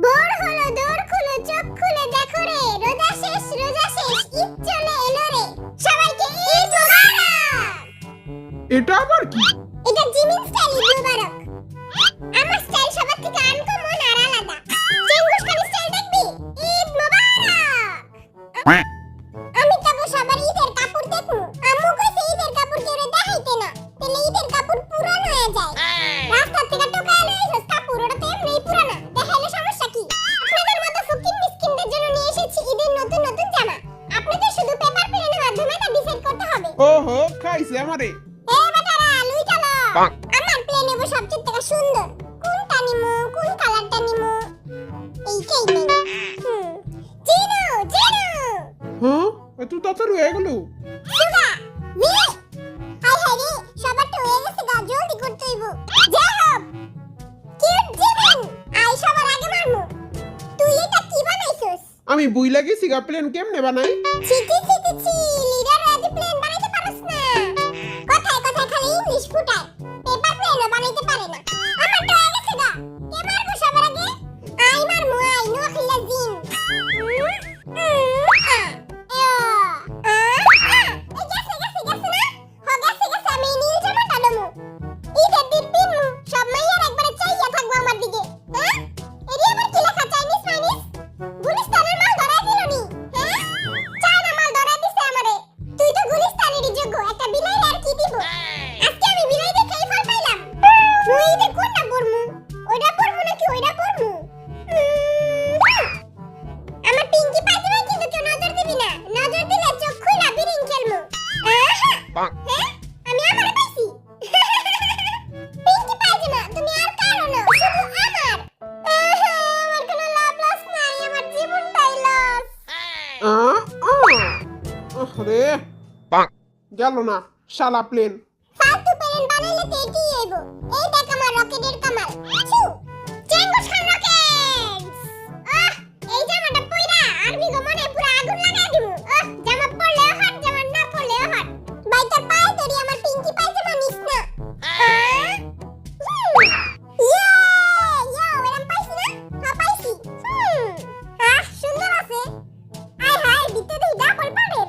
Bore হলো দৌড় খুলো চোখ খুলে দেখো রে রোজা শেষ ঈদ চলে এলো রে সবাইকে ঈদ মোবারক। এটা আবার কি? এটা জিমিন স্টাইল ঈদ মোবারক। আমার স্টাইল সবার থেকে আনকমন আর আলাদা। চেঙ্গুস খান স্টাইল দেখবি? ঈদ মোবারক। আমি তো সবার ঈদের কাপড় দেখু। আম্মু কইছে ঈদের কাপড় কেউরে দেখাইতে না, তাহলে ঈদের কাপড় পুরানো হয়ে যায়। রাস্তা থেকে টোকায় লইছস কাপড়, ওটা তো এমনিই পুরানো, দেখাইলে সমস্যা কি? আপনাদের মতো ফকির মিসকিনদের জন্য নিয়ে এসেছি ঈদের নতুন নতুন জামা। আপনাদের শুধু পেপার প্লেনের মাধ্যমে তা ডিসাইড করতে হবে। ওহো, খাইছে আমারে। এ বেটারা লুই চলো। আমার প্লেন নেব সবচেয়ে থেকে সুন্দর। কোনটা নিমু, কোন কালারটা নিমু? এইটাই নেই। জিনু হ্যাঁ, এত তাড়াতাড়ি হয়ে গেল? সুগা মিলে হাই হাই রে, সবারটা হয়ে গেছে গা, জলদি করতে হইব। জাহাব কিউট জিমেন, আই সবার আগে মারমু। তুই এটা কি বানাইছস? আমি বুইলা গেছি গা প্লেন কেমনে বানাই। ছি লিডার আজ প্লেন বানাইতে পারছ না। কথায় কথায় খালি ইংলিশ ফুটায়, পেপার প্লেনও বানাইতে পারে না। আমারটা হয়ে গেছে গা, কে মারবো সবার আগে? আই মারমু, আই নোয়াখিলা জিন। আরে গেল না শালা প্লেন। ফালতু প্লেন বানাইলে তো এটাই হইব। এই দেখ আমার রকেটের কামাল। ছু চেঙ্গুস খান রকেটস। এই জামাটা পইরা আর্মি গো মনে পুরো আগুন লাগাই দিমু। জামা পরলে হট, জামা না পরলে হট। ভাই তোর পায়ে ধরি, আমার পিঙ্কি পায়জামা নিস না। এরম পাইছি না? হ্যাঁ পাইছি। সুন্দর আছে। আয় হায় ভিতরে ডাবল পাড়ের।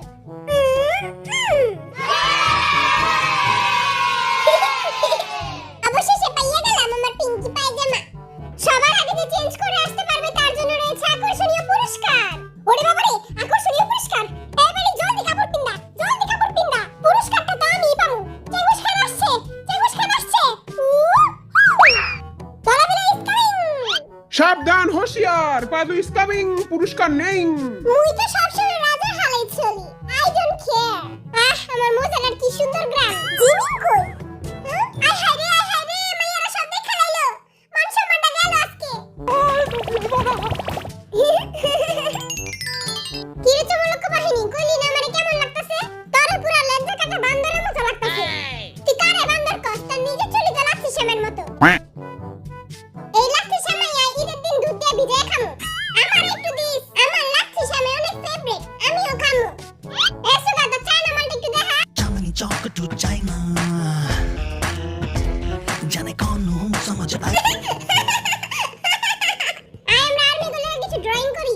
অবশেষে পাইয়া গেলাম আমার পিঙ্কি পায়জামা। সবার আগে যে চেঞ্জ করে আসতে পারবে তার জন্য রয়েছে আকর্ষণীয় পুরস্কার। ওরে বাবারে, আকর্ষণীয় পুরস্কার! এবারে জলদি কাপড় পিন্দা, পুরস্কারটা তো আমিই পাবো। চেঙ্গুস খান আসছে। দলাবিলা ইজ কামিং। সাবধান, হোশিয়ার, পাদু ইজ কামিং, পুরস্কার নেই। মুই তো সবসময় রাজার হালেই চলি। I don't care. আমার মোজাটার কি সুন্দর গ্রাম। জিমিন কই? আয় হায় রে, মাইয়ারা সব দেখা লাইলো। মান সম্মানটা গেল আজকে। কি রে চমলক বাহিনী, কইলি না আমারে কেমন লাগতাছে? তোরে পুরা লজ্জা কাটা বান্দরের মতো লাগতাছে। তুই কারে বান্দর কস? তোর নিজে চলি তো লাঠি শ্যামের মতো। এই লাঠি শ্যামাইয়া ঈদের দিন দুধ দিয়ে ভিজায় খামু। আমার একটু দিস, আমার লাঠি শ্যামে অনেক ফেভারিট, আমিও খামু। এসো দাদা, চায়না মালটা একটু দেখা। चांदनी चौक टू चाइना जाने कौन हूँ समझ आई। আমরা আর্মিগুলো কিছু ড্রয়িং করি।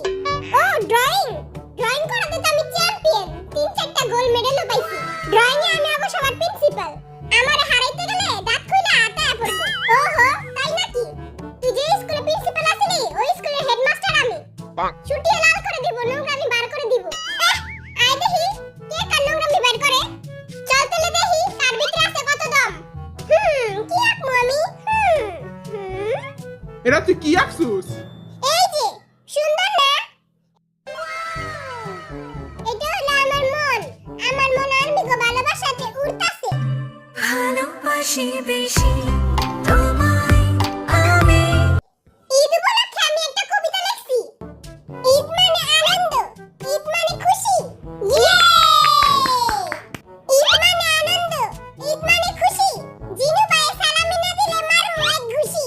ও ড্রয়িং করাতে তো আমি চ্যাম্পিয়ন। 3-4টা গোল্ড মেডেলও পাইছি। ড্রয়িং এ আমি আগো সবার প্রিন্সিপাল। আমারে হারাইতে গেলে দাঁত খুইলা আটায় পড়বো। ওহো, তাই নাকি? তুই যে স্কুলে প্রিন্সিপাল আছিলি, ওই স্কুলের হেডমাস্টার আমি। ছুটিয়ে লাল করে দিব, নোংরামি বার করে দিব। আয় দেখি কে কার নোংরামি বার করে। চল তেলে দেখি তার ভিতরে আছে কত দম। কি আঁকবো আমি? এরা তুই কি আঁকছুস? এই যে সুন্দর না? এটা হলো আমার মন আর্মিকে ভালোবাসাতে উড়তাছে। ভালোবাসি বেশি তোমায় আমি। ঈদ উপলক্ষে আমি একটা কবিতা লিখছি। ঈদ মানে আনন্দ, ঈদ মানে খুশি। ইয়ে! ঈদ মানে আনন্দ, ঈদ মানে খুশি। জিনু ভাই সালামি না দিলে মারু এক ঘুষি।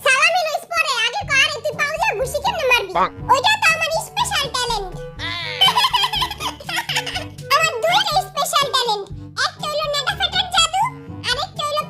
সালামি লইস পরে, আগে কর তুই পাউজা ঘুষি কেমনে মারবি? ওইটা তো আমার স্পেশাল ট্যালেন্ট। আমার দুইটা স্পেশাল ট্যালেন্ট। একটা হলো নেটা ফেটার জাদু, আরেকটা হলো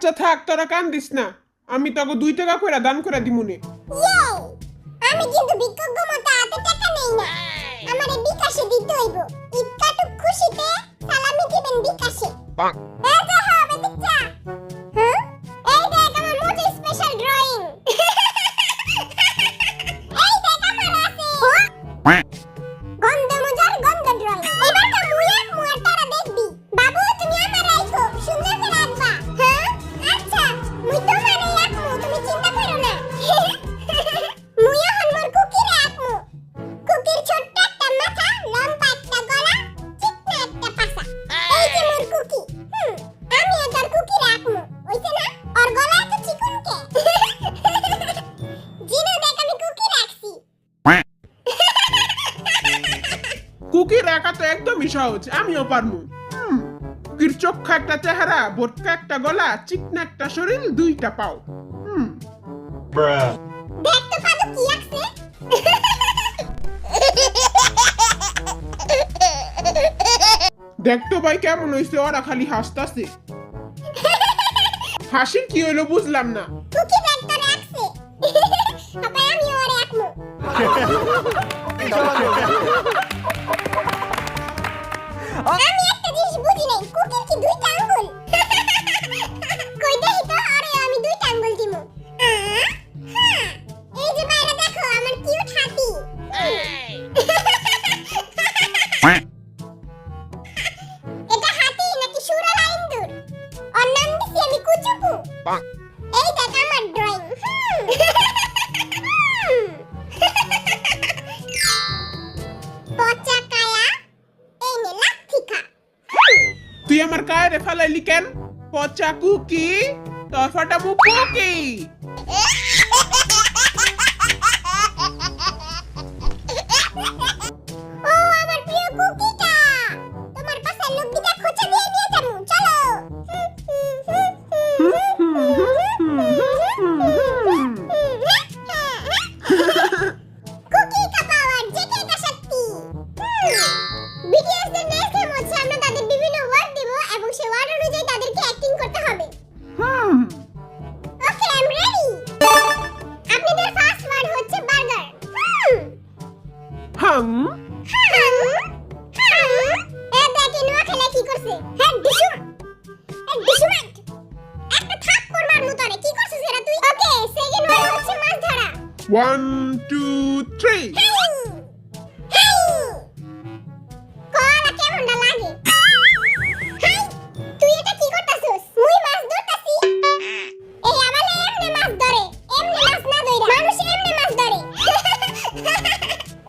আচ্ছা থাক, তোরা কান্দিস না, আমি তোকে 2 টাকা করে দান করে দিমুনে। ইয়ে আমি কিন্তু বিজ্ঞজ্ঞ মতো হাতে টাকা নেই না, আমারে বিকাশে দিতে হইব। ইক্কাটুক খুশিতে সালামি দিবেন বিকাশে। এই যে হবে দিচ্ছা। হ্যাঁ এই দেখ আমার মোটে স্পেশাল ড্রয়িং। এই দেখ আমার আছে গন্ধ মজার গন্ধ ড্রয়িং। এবার তো মুয়ার তারা দেখবি। বাবু তুমি আমার রাখো, সুন্দর করে রাখবা। হ্যাঁ আচ্ছা মুই তোমারে রাখমু, তুমি চিন্তা করো না। মুই এখন মোর কুকির রাখমু। কুকির ছোট্ট একটা মাথা, লম্বা একটা গলা, চিকনা একটা পাছা। এই যে মোর কুকি। আমিও তোর কুকি রাখমু, হইছে না? ওর গলা এত চিকন কে? জিনু দেখ আমি কুকি রাখছি। কুকি রাখা তো একদমই সহজ, আমিও পারমু। কুকির চোখা একটা চেহারা, বোটকা একটা গলা, চিকনা একটা শরীর, 2টা পাও। দেখ তো পাদু কি আঁকছে। দেখ তো ভাই কেমন হইছে, ওরা খালি হাসতাছে। হাসির কি হইলো বুঝলাম না। কুকি দেখ তো রাখছে। আপা আমিও রাখমু। আমি একটা জিনিস বুঝি নাই, কুকির কি 2টা আঙ্গুল? কই দেই তো, আরে আমি 2টা আঙ্গুল দিমু। হ্যাঁ এই যে বাইরে দেখো আমার কিউট হাতি। এটা হাতি নাকি সুরালা ইন্দুর? ওর নাম দিছি আমি কুচুকু। এই দেখ আমার ড্রয়িং। পচা কায়া এনে লাথি খা। তুই আমার কায়রে ফেলাইলি কেন? পচা কুকি, তোর ফাটামু কুকি। ও আমার প্রিয় কুকিটা, তোমার পাশে লোক দিটা খোঁচা দিয়ে নিয়ে যাবো, চলো। কুকি কা পাওয়ার জেকে শক্তি। বিটিএস এর নেক্সট গেম হচ্ছে আমরা তাদের বিভিন্ন ওয়ার্ড দেব এবং সেই ওয়ার্ড অনুযায়ী তাদেরকে অ্যাক্টিং করতে হবে। Okay I am ready. আপনাদের ফার্স্ট ওয়ার্ড হচ্ছে বার্গার। হাম এ দেখে নোয়া খেলা কি করছে? হ্যাঁ ডিসুম ডিসুমাইট একটা থাপ্পড় মারমু তোরে, কি করছিস এরা তুই? ওকে সেকেন্ড ওয়ার্ড হচ্ছে মাছ ধরা। 1 2 3 কলা কেমনটা লাগে? হাই তুই এটা কি করতাছস? মুই মাছ ধরতাছি। এই আবালে এমনে মাছ ধরে, এমনে মাছ না ধইরা মানুষ এমনে মাছ ধরে।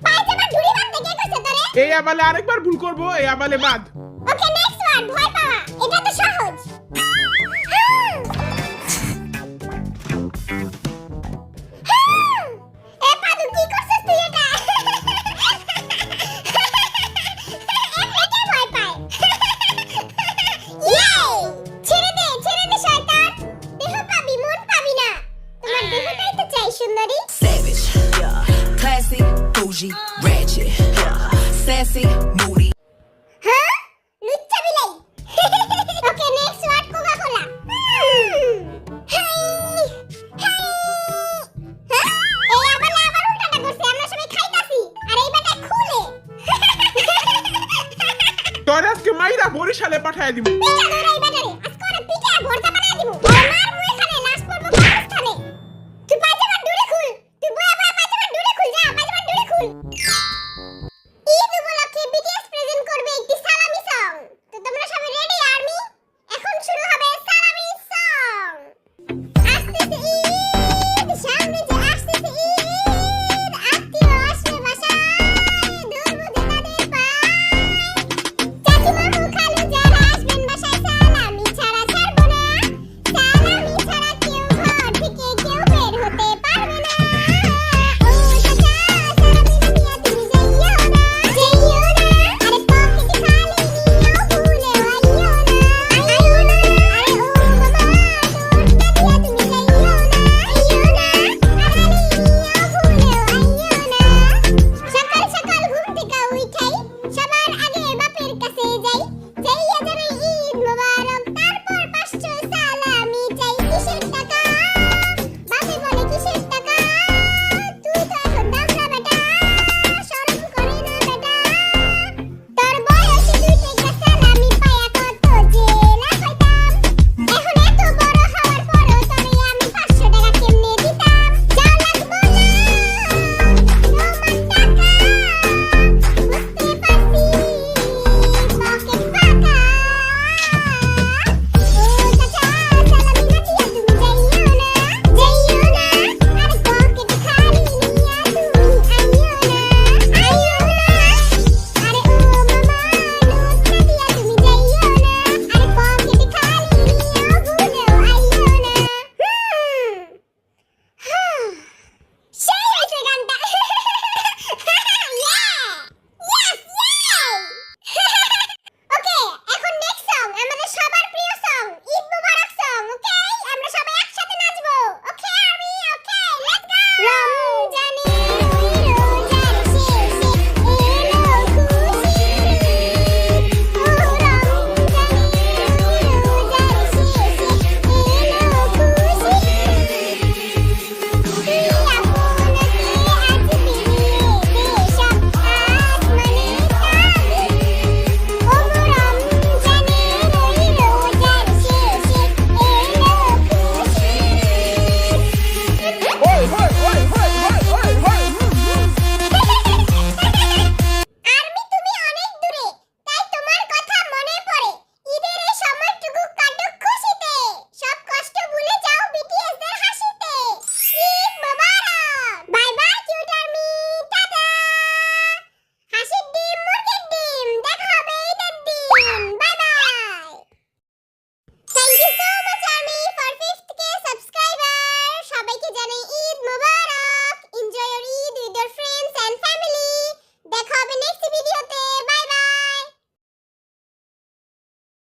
পায়ে যাবার ঝুড়ি বাঁধতে কে কইছে তোরে? এই আবালে আরেকবার ভুল করব, এই আবালে বাদ। ওকে নেক্সট ওয়ার্ড ভয় পাওয়া, এটা তো সহজ। এ পাদু কি করছিস তুই এটা? এমনিতে ভয় পায়। ইয়ে! ছেড়ে দে শয়তান। দেহ পাবি, মন পাবি না। তোমার দেহটাই তো চাই সুন্দরী। Savage, yeah. Classy, bougie, ratchet, yeah. Sassy, moody. হ্যাঁ লুচ্চা বিলাই। Okay next word Coca Cola. এই আবার উল্টাটা করছে, আমরা সবাই খাইতাছি আর এই বেটা খুলে। তোর আজকে মাইরা বরিশালে পাঠায় দিব। পিঠা ধরে এই বেটারে আজকে ওরে পিঠা ভর্তা